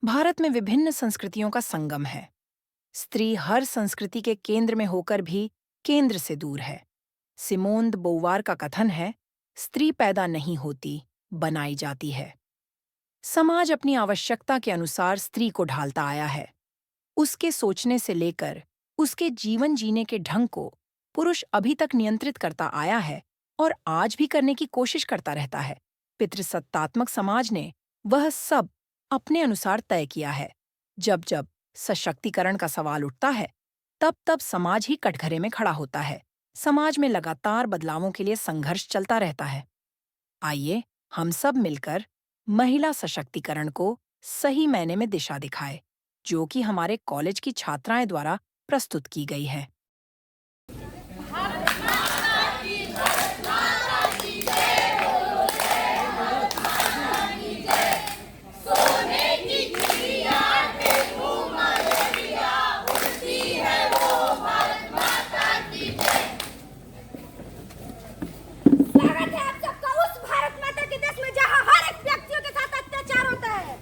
भारत में विभिन्न संस्कृतियों का संगम है। स्त्री हर संस्कृति के केंद्र में होकर भी केंद्र से दूर है। सिमोन द बोवार का कथन है, स्त्री पैदा नहीं होती, बनाई जाती है। समाज अपनी आवश्यकता के अनुसार स्त्री को ढालता आया है। उसके सोचने से लेकर उसके जीवन जीने के ढंग को पुरुष अभी तक नियंत्रित करता आया है और आज भी करने की कोशिश करता रहता है। पितृसत्तात्मक समाज ने वह सब अपने अनुसार तय किया है। जब जब सशक्तिकरण का सवाल उठता है, तब तब समाज ही कटघरे में खड़ा होता है। समाज में लगातार बदलावों के लिए संघर्ष चलता रहता है। आइए हम सब मिलकर महिला सशक्तिकरण को सही मायने में दिशा दिखाए, जो कि हमारे कॉलेज की छात्राएं द्वारा प्रस्तुत की गई है। स्वागत है आप सबका उस भारत माता के देश में जहां हर एक व्यक्तियों के साथ अत्याचार होता है।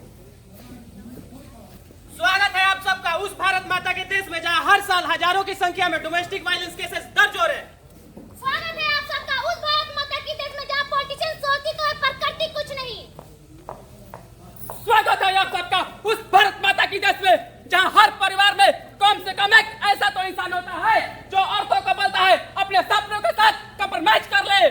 स्वागत है आप सबका उस भारत माता के देश में जहां हर साल हजारों की संख्या में डोमेस्टिक वायलेंस केसेस दर्ज हो रहे हैं। स्वागत है आप सबका उस भारत माता के देश में जहां पॉलिटिशियन सोचती तो है पर करती कुछ नहीं। स्वागत है आप सबका उस भारत माता की देश में जहां हर परिवार में कम से कम एक ऐसा तो इंसान होता है जो औरतों को बोलता है अपने सपनों के साथ कंप्रोमाइज कर ले।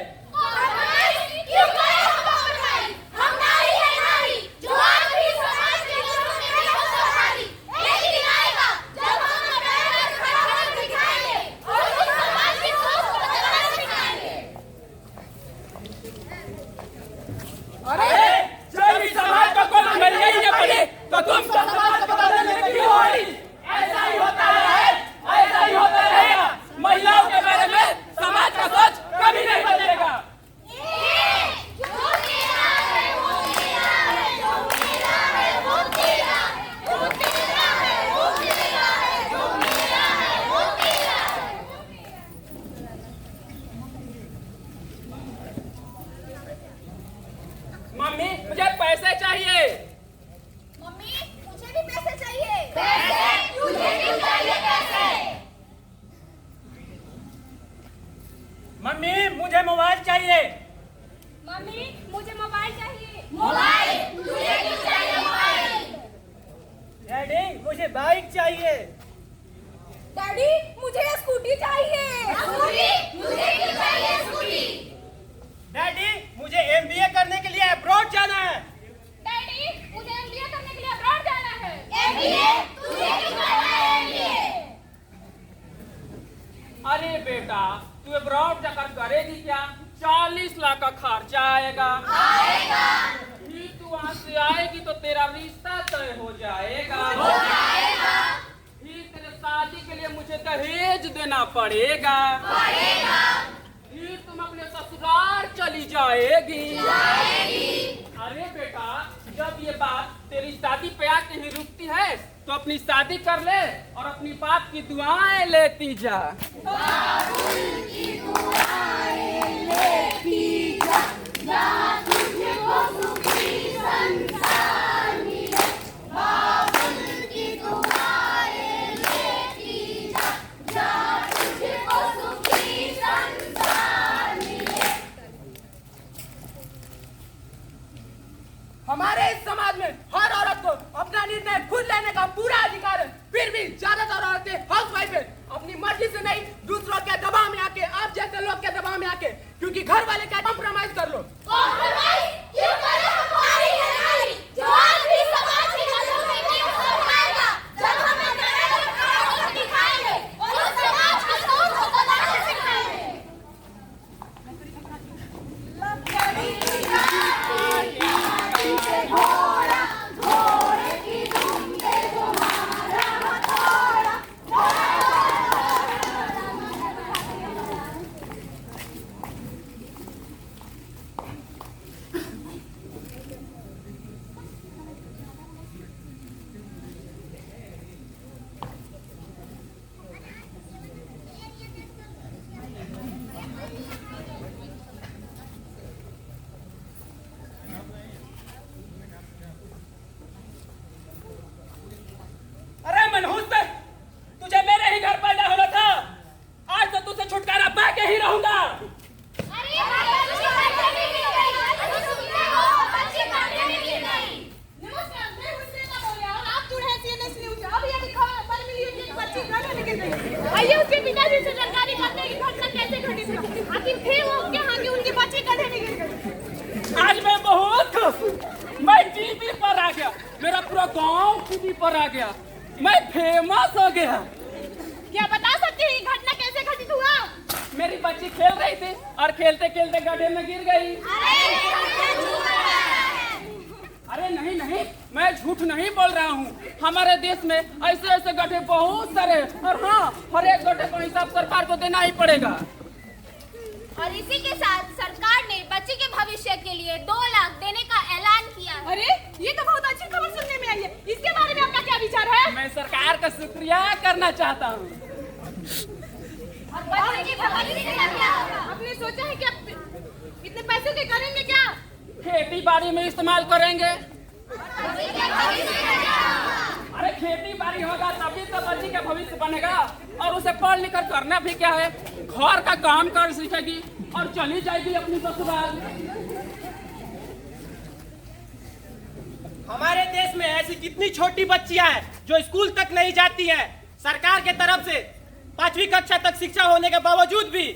क्यों करे हम कंप्रोमाइज? हम नारी है नारी जो आज भी समाज के लोगों में नहीं हो सहारी। एक दिन आएगा जब हम अपना पैर खड़ा होकर दिखाएंगे और उस समाज की सोच को बदलना सिखाएंगे। अरे जब इस समाज को कोई मिल नहीं पड़े तो तुम समाज को बदलने की क्यों हो रही? ऐसा ही होता है, ऐसा ही होता रहेगा। महिलाओं के बारे में समाज का सोच कभी नहीं बदलेगा। मम्मी मुझे पैसे चाहिए। मम्मी मुझे भी पैसे चाहिए। पैसे? तुझे क्यों चाहिए पैसे? मम्मी मुझे मोबाइल चाहिए। मम्मी मुझे मोबाइल चाहिए। मोबाइल? तुझे क्यों चाहिए मोबाइल? डैडी मुझे बाइक चाहिए। डैडी मुझे स्कूटी चाहिए। स्कूटी? मुझे क्यों चाहिए स्कूटी? डैडी मुझे एमबीए करने के लिए अब्रॉड जाना है। डैडी मुझे एमबीए करने के लिए अब्रॉड जाना है। एमबीए? तुझे क्यों करना है एमबीए? अरे बेटा तू अब्रॉड जाकर करेगी क्या? 40 लाख का खर्चा आएगा। फिर तू वहाँ से आएगी तो तेरा रिश्ता तय हो जाएगा। फिर तेरे शादी के लिए मुझे दहेज देना पड़ेगा। फिर तुम अपने ससुराल चली जाएगी। अरे बेटा जब ये बात तेरी शादी पे आके ही रुकती है तो अपनी शादी कर ले और अपनी बाप की दुआएं लेती जा। हमारे इस समाज में हर औरत को अपना निर्णय खुद लेने का पूरा अधिकार है। फिर भी ज्यादातर औरतें हाउसवाइफ है, अपनी मर्जी से नहीं दूसरों के दबाव में आके, आप जैसे लोग के दबाव में आके, क्योंकि घर वाले का कॉम्प्रोमाइज कर लो। कॉम्प्रोमाइज? क्यों करे हम नारी है नारी जो आज भी समाज की नजरों में नहीं हो पाएगा। जब हम अपना पैर खड़ा होकर दिखाएंगे और उस समाज की सोच को बदलना सिखाएंगे। पूरा गांव टीवी पर आ गया, मैं फेमस हो गया। क्या बता सकते हैं ये घटना कैसे घटित हुआ? मेरी बच्ची खेल रही थी और खेलते खेलते गड्ढे में गिर गई। अरे नहीं नहीं, मैं झूठ नहीं बोल रहा हूँ। हमारे देश में ऐसे ऐसे गड्ढे बहुत सारे हैं और हाँ, हर एक गड्ढे का हिसाब सरकार को देना ही पड़ेगा। और इसी के साथ सरकार ने बच्चे के भविष्य के लिए 2 लाख देने का ऐलान किया। अरे ये तो बहुत अच्छी खबर सुनने में आई है। इसके बारे में आपका क्या विचार है? मैं सरकार का शुक्रिया करना चाहता हूँ। और बच्चे के भविष्य का क्या होगा? आपने सोचा है कि आप इतने पैसों के करेंगे क्या? खेती बाड़ी में इस्तेमाल करेंगे। बच्चे के भविष्य का क्या होगा? अरे खेती बाड़ी होगा तभी तो बच्ची का भविष्य बनेगा। और उसे पढ़ लिख कर करना भी क्या है, घर का काम कर सीखेगी और चली जाएगी अपनी ससुराल। हमारे देश में ऐसी कितनी छोटी बच्चियां हैं जो स्कूल तक नहीं जाती हैं। सरकार के तरफ से 5वीं कक्षा तक शिक्षा होने के बावजूद भी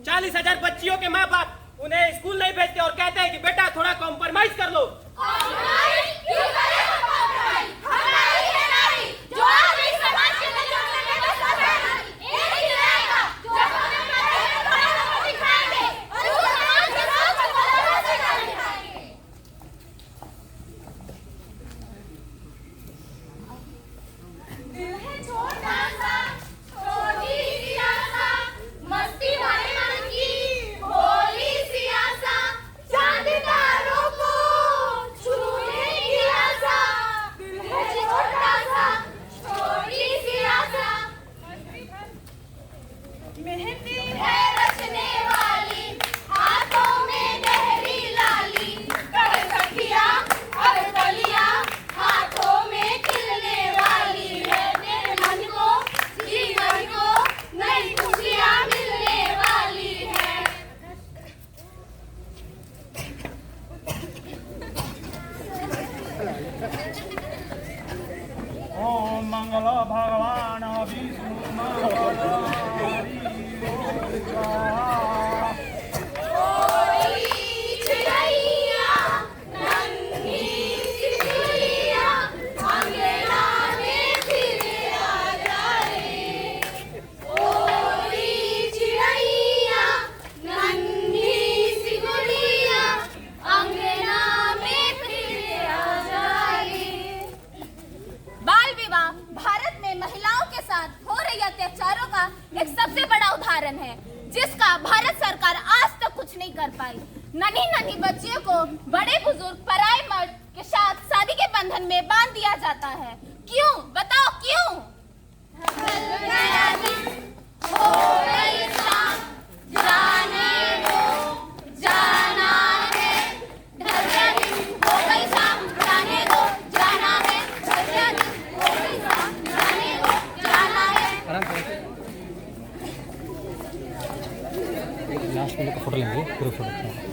40,000 बच्चियों के माँ बाप उन्हें स्कूल नहीं भेजते और कहते हैं कि बेटा थोड़ा कॉम्प्रोमाइज कर लो। क्यों करें हम कॉम्प्रोमाइज? हम नारी है नारी, जो आज इस समाज के नजरों में बेबस है। एक दिन आएगा जब हम अपना चेहरा खड़ा होकर दिखाएंगे और उस समाज के सोच को बदलना सिखाएंगे। दिल है छोटा सा, छोटी सी आशा, मस्ती भरे मन की भोली सी आशा, चांद तारों को छूने की आशा। दिल है छोटा सा, छोटी सी आशा, मेहंदी है रचने वाली, हाथों में गहरी लाली, कर सखिया और कलिया, हाथों में खिलने वाली है। तेरे मन को जीवन को नई खुशियाँ मिलने वाली है। ओम मंगल भगवान विष्णु चिड़ैया नन्ही सी चिड़ैया अंगना में फिरे आ जाए। ओरी चिड़ैया नन्ही सी गुड़िया अंगना में फिरे आ जाए। बाल विवाह भारत में महिलाओं के साथ हो रही अत्याचारों का एक सबसे बड़ा उदाहरण है, जिसका भारत सरकार आज तक कुछ नहीं कर पाई। नन्ही नन्ही बच्चियों को बड़े बुजुर्ग पराये मर्द के साथ शादी के बंधन में बांध दिया जाता है। क्यों बताओ क्यों? हो गई शाम, जाने दो, जाना है। ढल दिन हो गई शाम, जाने दो, जाना है। ढल दिन हो गई शाम, जाने दो, जाना है। लास्ट में फोटो लेंगे पूरे फोटो।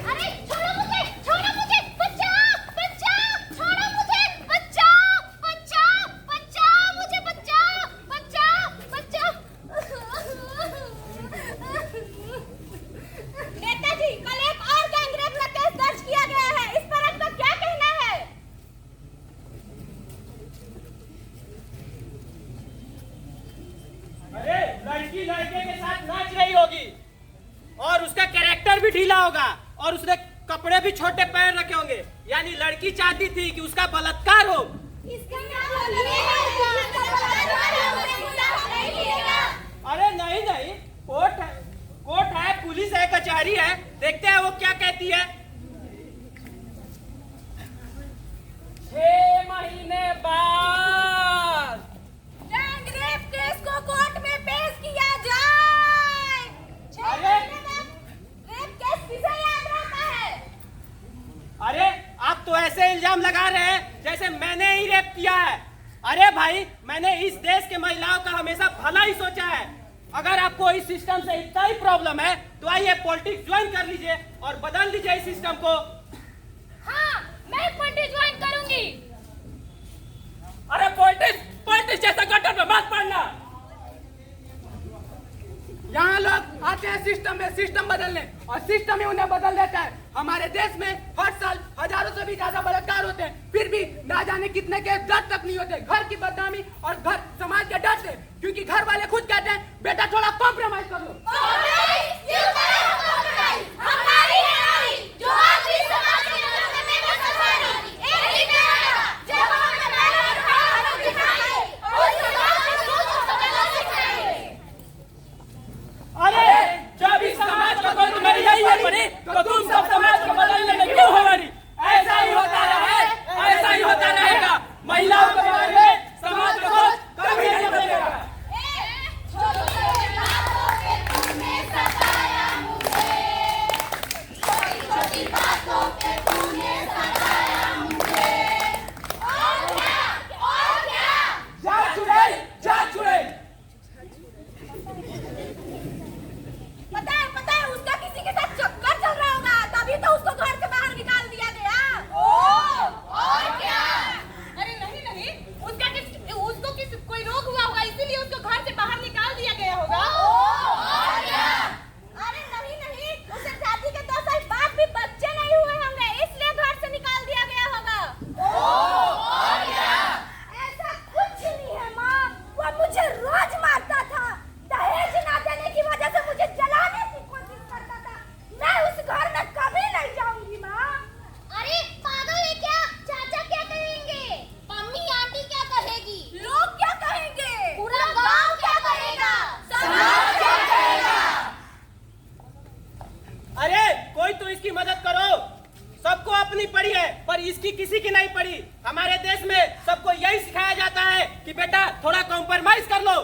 अरे छोड़ो मुझे, बचाओ, बचाओ, छोड़ो मुझे, बचाओ, बचाओ, बचाओ मुझे, बचाओ, बचाओ, बचाओ। नेताजी, कल एक और गैंगरेप का केस दर्ज किया गया है, इस पर आपका क्या कहना है? अरे लड़की लड़के के साथ नाच रही होगी और उसका कैरेक्टर भी ढीला होगा और उसने कपड़े भी छोटे पहन रखे होंगे, यानी लड़की चाहती थी कि उसका बलात्कार हो। इसका मतलब ये है कि नहीं किएगा। अरे नहीं नहीं, कोर्ट है, पुलिस है, कचहरी है, देखते हैं वो क्या कहती है। 6 महीने बाद गैंगरेप केस को कोर्ट में पेश किया जाए। 6 अरे! महीने बाद रेप केस किसे याद रहता है? अरे आप तो ऐसे इल्जाम लगा रहे हैं जैसे मैंने ही रेप किया है। अरे भाई, मैंने इस देश के महिलाओं का हमेशा भला ही सोचा है। अगर आपको इस सिस्टम से इतना ही प्रॉब्लम है तो आइए पॉलिटिक्स ज्वाइन कर लीजिए और बदल लीजिए इस सिस्टम को। हाँ, मैं पॉलिटिक्स ज्वाइन करूंगी। अरे पॉलिटिक्स जैसा गटर में मत पड़ना। यहाँ लोग आते हैं सिस्टम बदलने और सिस्टम ही उन्हें बदल देता है। हमारे देश में हर साल हजारों से भी ज्यादा बलात्कार होते हैं, फिर भी ना जाने कितने केस दर्ज तक नहीं होते। घर की बदनामी और घर समाज के डर से, क्योंकि घर वाले खुद कहते हैं बेटा थोड़ा कॉम्प्रोमाइज कर लो। अरे जब इस समाज को कोई तुम्हारी नहीं है बनी, तो तुम सब समाज को बदलने में क्यों हो रही? ऐसा ही होता रहा है, ऐसा ही होता रहेगा। महिलाओं के बारे में समाज का सोच कभी नहीं बदलेगा। पता है उसका किसी के साथ चक्कर चल रहा होगा, तभी तो उसको घर से बाहर निकाल दिया गया। और क्या? अरे नहीं, उसको कोई रोग हुआ होगा, इसीलिए उसको घर से बाहर निकाल दिया गया होगा। और क्या? अरे नहीं, उसे शादी के 2 साल बाद भी बच्चे नहीं हुए होंगे, इसलिए घर से निकाल दिया गया होगा। और क्या? ऐसा कुछ नहीं है माँ, वो मुझे रोज मारता था, दहेज ना देने की वजह से मुझे जलाने की कोशिश करता था। मैं उस घर में कभी नहीं जाऊंगी माँ। अरे पागल है क्या? चाचा क्या कहेंगे? मम्मी आंटी क्या कहेगी? लोग क्या कहेंगे? पूरा गांव क्या कहेगा? समाज क्या कहेगा? अरे कोई तो इसकी मदद करो। सबको अपनी पड़ी है पर इसकी किसी की नहीं पड़ी। हमारे देश में सबको यही सिखाया जाता है कि बेटा थोड़ा कॉम्प्रोमाइज कर लो।